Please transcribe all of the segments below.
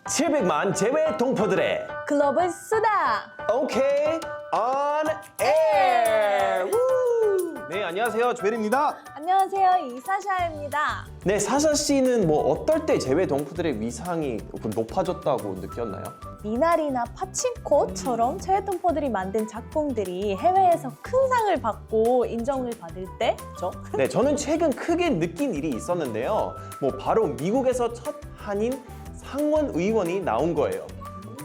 700만 제외 동포들의 글로벌 수다! OK on air. 우! 네, 안녕하세요. 조엘입니다. 안녕하세요, 이사샤입니다. 네, 사샤 씨는 뭐 어떨 때 제외 동포들의 위상이 높아졌다고 느꼈나요? 미나리나 파친코처럼 최애동포들이 만든 작품들이 해외에서 큰 상을 받고 인정을 받을 때죠. 네, 저는 최근 크게 느낀 일이 있었는데요. 뭐 바로 미국에서 첫 한인 상원 의원이 나온 거예요.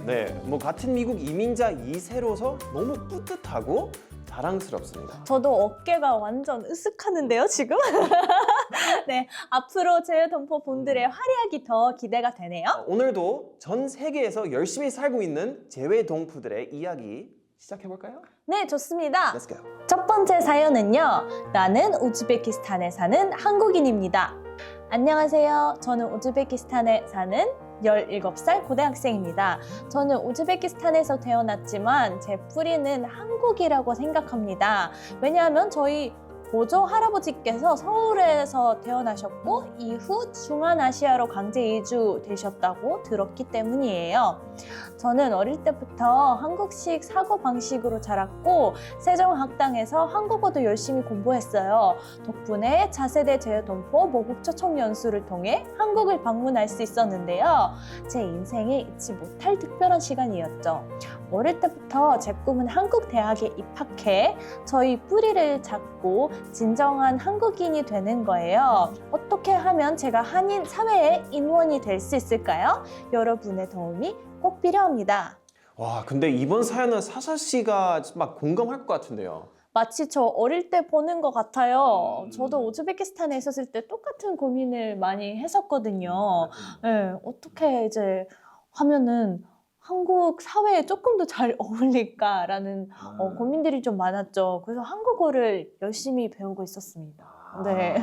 네, 뭐 같은 미국 이민자 2세로서 너무 뿌듯하고 자랑스럽습니다. 저도 어깨가 완전 으쓱하는데요, 지금? 네, 앞으로 최애동포 분들의 활약이 더 기대가 되네요. 오늘도 전 세계에서 열심히 살고 있는 제외 동포들의 이야기 시작해볼까요? 네, 좋습니다. Let's go. 첫 번째 사연은요. 나는 우즈베키스탄에 사는 한국인입니다. 안녕하세요. 저는 우즈베키스탄에 사는 17살 고등학생입니다. 저는 우즈베키스탄에서 태어났지만 제 뿌리는 한국이라고 생각합니다. 왜냐하면 저희 보조 할아버지께서 서울에서 태어나셨고 이후 중앙아시아로 강제 이주되셨다고 들었기 때문이에요. 저는 어릴 때부터 한국식 사고방식으로 자랐고 세종학당에서 한국어도 열심히 공부했어요. 덕분에 차세대 제외동포 모국 초청 연수를 통해 한국을 방문할 수 있었는데요. 제 인생에 잊지 못할 특별한 시간이었죠. 어릴 때부터 제 꿈은 한국 대학에 입학해 저희 뿌리를 잡고 진정한 한국인이 되는 거예요. 어떻게 하면 제가 한인 사회의 인원이 될 수 있을까요? 여러분의 도움이 꼭 필요합니다. 와, 근데 이번 사연은 사샤 씨가 막 공감할 것 같은데요. 마치 저 어릴 때 보는 것 같아요. 저도 우즈베키스탄에 있었을 때 똑같은 고민을 많이 했었거든요. 네, 어떻게 이제 하면은 한국 사회에 조금 더 잘 어울릴까라는 고민들이 좀 많았죠. 그래서 한국어를 열심히 배우고 있었습니다. 네.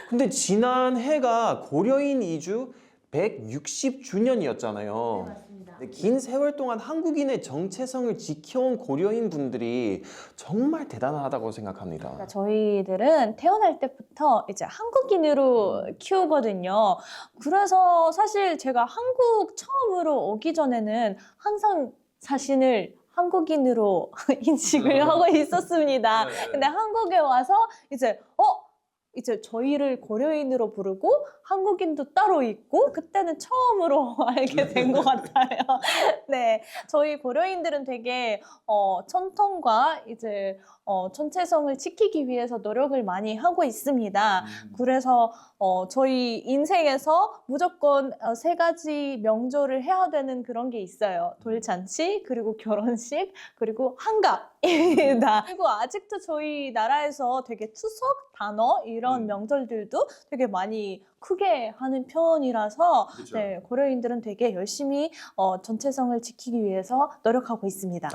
근데 지난 해가 고려인 이주 160주년이었잖아요. 맞습니다. 긴 세월 동안 한국인의 정체성을 지켜온 고려인 분들이 정말 대단하다고 생각합니다. 그러니까 저희들은 태어날 때부터 이제 한국인으로 키우거든요. 그래서 사실 제가 한국 처음으로 오기 전에는 항상 자신을 한국인으로 인식을 하고 있었습니다. 근데 한국에 와서 이제 저희를 고려인으로 부르고 한국인도 따로 있고 그때는 처음으로 알게 된 것 같아요. 네, 저희 고려인들은 되게 전통과 이제 정체성을 지키기 위해서 노력을 많이 하고 있습니다. 그래서 저희 인생에서 무조건 3가지 명절을 해야 되는 그런 게 있어요. 돌잔치, 그리고 결혼식, 그리고 한갑입니다. 그리고 아직도 저희 나라에서 되게 추석, 단어 이런 명절들도 되게 많이 크게 하는 편이라서 그렇죠. 네, 고려인들은 되게 열심히 정체성을 지키기 위해서 노력하고 있습니다.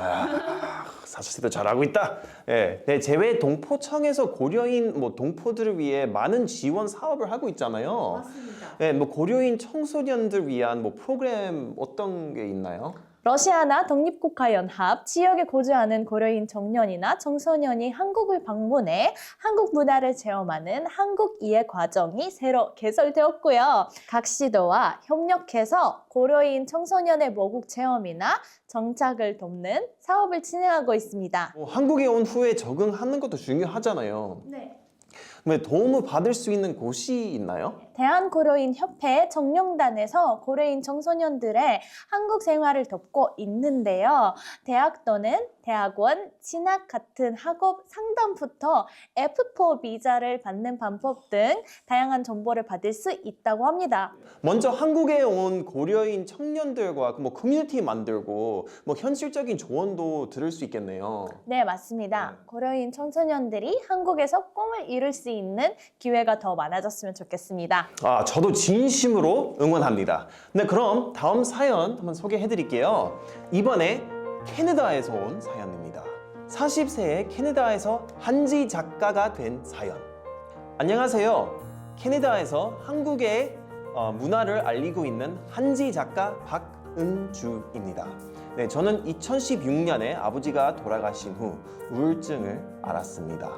사샤 씨도 잘하고 있다. 네, 제외 동포청에서 고려인 동포들을 위해 많은 지원 사업을 하고 있잖아요. 맞습니다. 네, 고려인 청소년들 위한 프로그램 어떤 게 있나요? 러시아나 독립국가연합 지역에 거주하는 고려인 청년이나 청소년이 한국을 방문해 한국 문화를 체험하는 한국 이해 과정이 새로 개설되었고요. 각 시도와 협력해서 고려인 청소년의 모국 체험이나 정착을 돕는 사업을 진행하고 있습니다. 한국에 온 후에 적응하는 것도 중요하잖아요. 네. 도움을 받을 수 있는 곳이 있나요? 대한고려인협회 정룡단에서 고려인 청소년들의 한국 생활을 돕고 있는데요. 대학 또는 대학원, 진학 같은 학업 상담부터 F4 비자를 받는 방법 등 다양한 정보를 받을 수 있다고 합니다. 먼저 한국에 온 고려인 청년들과 커뮤니티 만들고 현실적인 조언도 들을 수 있겠네요. 네, 맞습니다. 고려인 청소년들이 한국에서 꿈을 이룰 수 있는 기회가 더 많아졌으면 좋겠습니다. 저도 진심으로 응원합니다. 네, 그럼 다음 사연 한번 소개해 드릴게요. 이번에 캐나다에서 온 사연입니다. 40세의 캐나다에서 한지 작가가 된 사연. 안녕하세요. 캐나다에서 한국의 문화를 알리고 있는 한지 작가 박은주입니다. 네, 저는 2016년에 아버지가 돌아가신 후 우울증을 앓았습니다.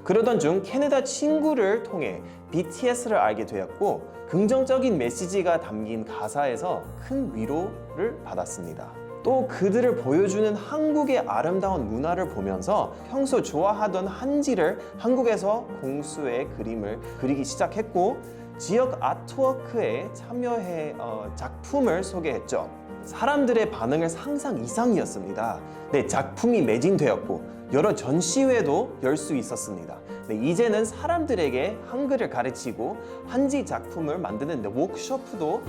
그러던 중 캐나다 친구를 통해 BTS를 알게 되었고 긍정적인 메시지가 담긴 가사에서 큰 위로를 받았습니다. 또 그들을 보여주는 한국의 아름다운 문화를 보면서 평소 좋아하던 한지를 한국에서 공수의 그림을 그리기 시작했고 지역 아트워크에 참여해 작품을 소개했죠. 사람들의 반응을 상상 이상이었습니다. 네, 작품이 매진되었고 여러 전시회도 열 수 있었습니다. 네, 이제는 사람들에게 한글을 가르치고 한지 작품을 만드는 워크숍도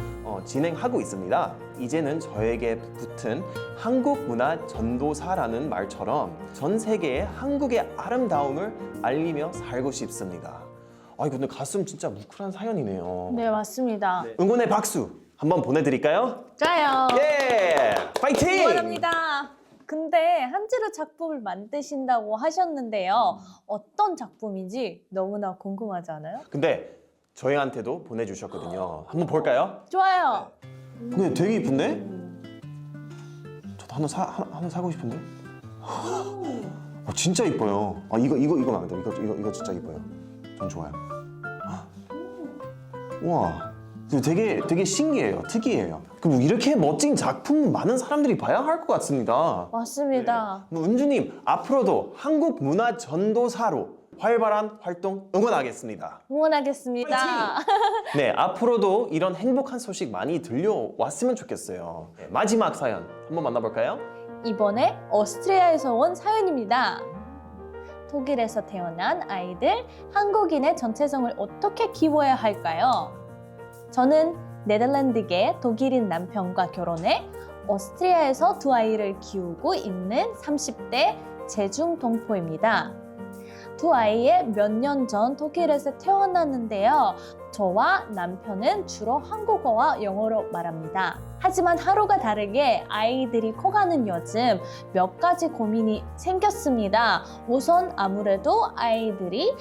진행하고 있습니다. 이제는 저에게 붙은 한국 문화 전도사라는 말처럼 전 세계에 한국의 아름다움을 알리며 살고 싶습니다. 아, 근데 가슴 진짜 뭉클한 사연이네요. 네, 맞습니다. 네. 응원의 박수 한번 보내드릴까요? 좋아요. 예, 파이팅! 응원합니다. 근데 한지로 작품을 만드신다고 하셨는데요. 어떤 작품인지 너무나 궁금하지 않아요? 근데 저희한테도 보내주셨거든요. 한번 볼까요? 좋아요. 근데 되게 이쁜데? 저도 하나 사고 싶은데? 진짜 이뻐요. 이거 마음에 들어. 이거 진짜 이뻐요. 전 좋아요. 와, 되게 신기해요. 특이해요. 그럼 이렇게 멋진 작품 많은 사람들이 봐야 할 것 같습니다. 맞습니다. 네. 은주님, 앞으로도 한국 문화 전도사로 활발한 활동 응원하겠습니다. 응원하겠습니다. 네, 앞으로도 이런 행복한 소식 많이 들려왔으면 좋겠어요. 네, 마지막 사연 한번 만나볼까요? 이번에 오스트리아에서 온 사연입니다. 독일에서 태어난 아이들, 한국인의 정체성을 어떻게 키워야 할까요? 저는 네덜란드계 독일인 남편과 결혼해 오스트리아에서 두 아이를 키우고 있는 30대 재중동포입니다. 두 아이의 몇 년 전 독일에서 태어났는데요. 저와 남편은 주로 한국어와 영어로 말합니다. 하지만 하루가 다르게 아이들이 커가는 요즘 몇 가지 고민이 생겼습니다. 우선 아무래도 아이들이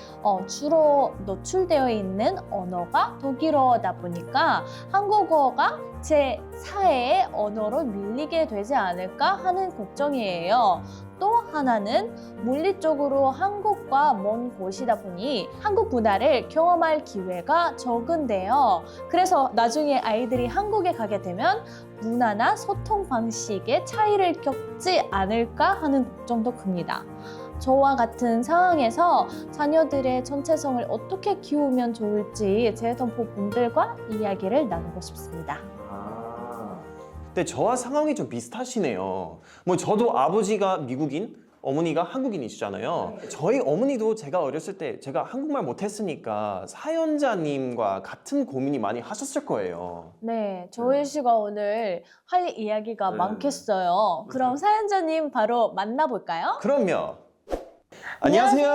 주로 노출되어 있는 언어가 독일어다 보니까 한국어가 제 4의 언어로 밀리게 되지 않을까 하는 걱정이에요. 또 하나는 물리적으로 한국과 먼 곳이다 보니 한국 문화를 경험할 기회가 적은데요. 그래서 나중에 아이들이 한국에 가게 되면 문화나 소통 방식의 차이를 겪지 않을까 하는 걱정도 큽니다. 저와 같은 상황에서 자녀들의 전체성을 어떻게 키우면 좋을지 재동포 분들과 이야기를 나누고 싶습니다. 근데 저와 상황이 좀 비슷하시네요. 저도 아버지가 미국인, 어머니가 한국인이시잖아요. 저희 어머니도 제가 어렸을 때 제가 한국말 못했으니까 사연자님과 같은 고민이 많이 하셨을 거예요. 네, 조일 씨가 오늘 할 이야기가 많겠어요. 그럼 사연자님 바로 만나볼까요? 그럼요. 안녕하세요.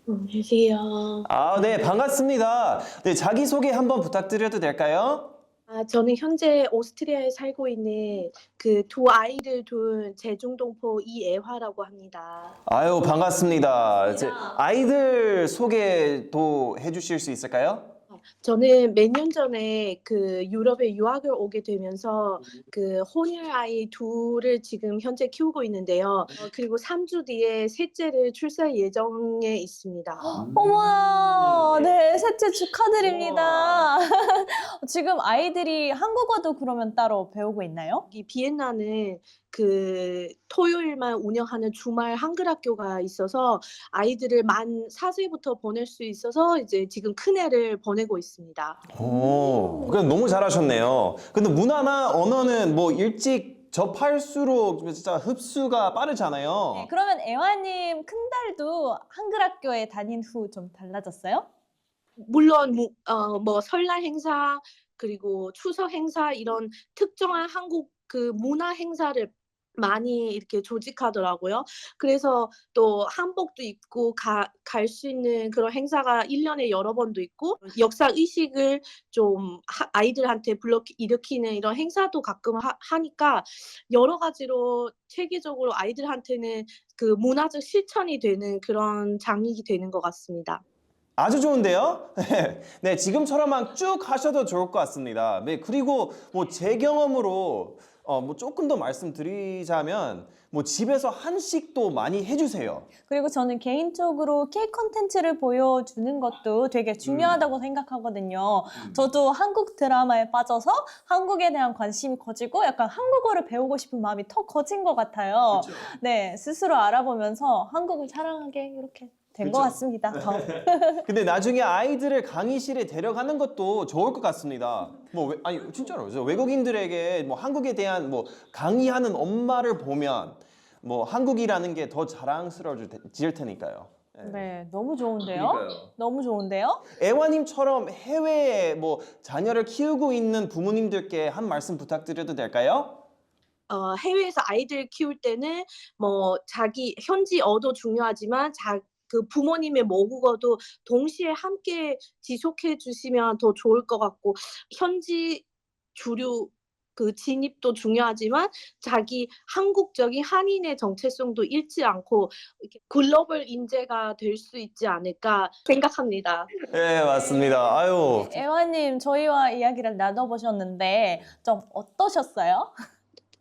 안녕하세요. 네, 반갑습니다. 네, 자기소개 한번 부탁드려도 될까요? 저는 현재 오스트리아에 살고 있는 그 두 아이를 둔 재중동포 이애화라고 합니다. 아유, 반갑습니다. 아이들 소개도 해주실 수 있을까요? 저는 몇 년 전에 그 유럽에 유학을 오게 되면서 그 혼혈 아이 둘을 지금 현재 키우고 있는데요. 그리고 3주 뒤에 셋째를 출산 예정에 있습니다. 어머나, 네, 셋째 축하드립니다. 지금 아이들이 한국어도 그러면 따로 배우고 있나요? 이 비엔나는 그 토요일만 운영하는 주말 한글 학교가 있어서 아이들을 만 4세부터 보낼 수 있어서 이제 지금 큰애를 보내고 있습니다. 오, 그럼 너무 잘하셨네요. 근데 문화나 언어는 일찍 접할수록 진짜 흡수가 빠르잖아요. 네, 그러면 애화님 큰딸도 한글 학교에 다닌 후 좀 달라졌어요? 물론 뭐 설날 행사 그리고 추석 행사 이런 특정한 한국 그 문화 행사를 많이 이렇게 조직하더라고요. 그래서 또 한복도 입고 갈 수 있는 그런 행사가 1년에 여러 번도 있고 역사 의식을 좀 아이들한테 일으키는 이런 행사도 가끔 하니까 여러 가지로 체계적으로 아이들한테는 그 문화적 실천이 되는 그런 장익이 되는 것 같습니다. 아주 좋은데요? 네, 지금처럼만 쭉 하셔도 좋을 것 같습니다. 네, 그리고 제 경험으로 뭐 조금 더 말씀드리자면 뭐 집에서 한식도 많이 해주세요. 그리고 저는 개인적으로 K 콘텐츠를 보여주는 것도 되게 중요하다고 생각하거든요. 저도 한국 드라마에 빠져서 한국에 대한 관심이 커지고 약간 한국어를 배우고 싶은 마음이 더 커진 것 같아요. 네, 스스로 알아보면서 한국을 사랑하게 이렇게 된 것 그쵸. 같습니다. 더. 근데 나중에 아이들을 강의실에 데려가는 것도 좋을 것 같습니다. 아니 진짜로 저 외국인들에게 뭐 한국에 대한 뭐 강의하는 엄마를 보면 뭐 한국이라는 게 더 자랑스러워질 테니까요. 네, 너무 좋은데요? 그러니까요. 너무 좋은데요? 애화님처럼 해외에 뭐 자녀를 키우고 있는 부모님들께 한 말씀 부탁드려도 될까요? 해외에서 아이들 키울 때는 뭐 자기 현지 어도 중요하지만 그 부모님의 모국어도 동시에 함께 지속해 주시면 더 좋을 것 같고 현지 주류 그 진입도 중요하지만 자기 한국적인 한인의 정체성도 잃지 않고 이렇게 글로벌 인재가 될 수 있지 않을까 생각합니다. 네, 맞습니다. 아유. 애화님, 저희와 이야기를 나눠보셨는데 좀 어떠셨어요?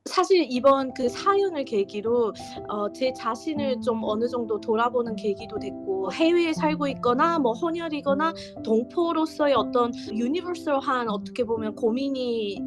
사실 이번 그 사연을 계기로 제 자신을 좀 어느 정도 돌아보는 계기도 됐고 해외에 살고 있거나 뭐 혼혈이거나 동포로서의 어떤 유니버설한 어떻게 보면 고민이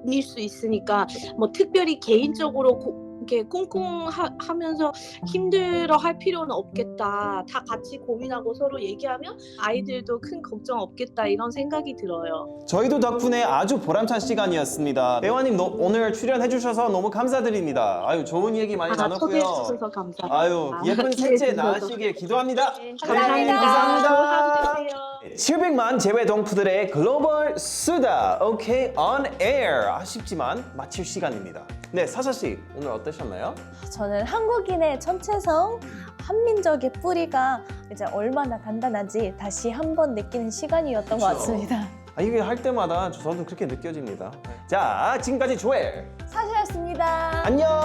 일 수 있으니까 뭐 특별히 개인적으로 이렇게 꿍꿍하면서 힘들어할 필요는 없겠다. 다 같이 고민하고 서로 얘기하면 아이들도 큰 걱정 없겠다 이런 생각이 들어요. 저희도 덕분에 아주 보람찬 시간이었습니다. 애화님 오늘 출연해 주셔서 너무 감사드립니다. 아유 좋은 얘기 많이 초대해 나눴고요. 주셔서 감사합니다. 아유 예쁜 기회해 셋째 주셔서. 낳으시길 기도합니다. 네, 감사합니다. 감사합니다. 좋은 하루 되세요. 700만 재외 동포들의 글로벌 수다 OK on air 아쉽지만 마칠 시간입니다. 네 사샤 씨 오늘 어떠셨나요? 저는 한국인의 정체성, 한민족의 뿌리가 이제 얼마나 단단한지 다시 한번 느끼는 시간이었던 것 그쵸. 같습니다. 이게 할 때마다 저도 그렇게 느껴집니다. 자 지금까지 조엘 사실였습니다. 안녕.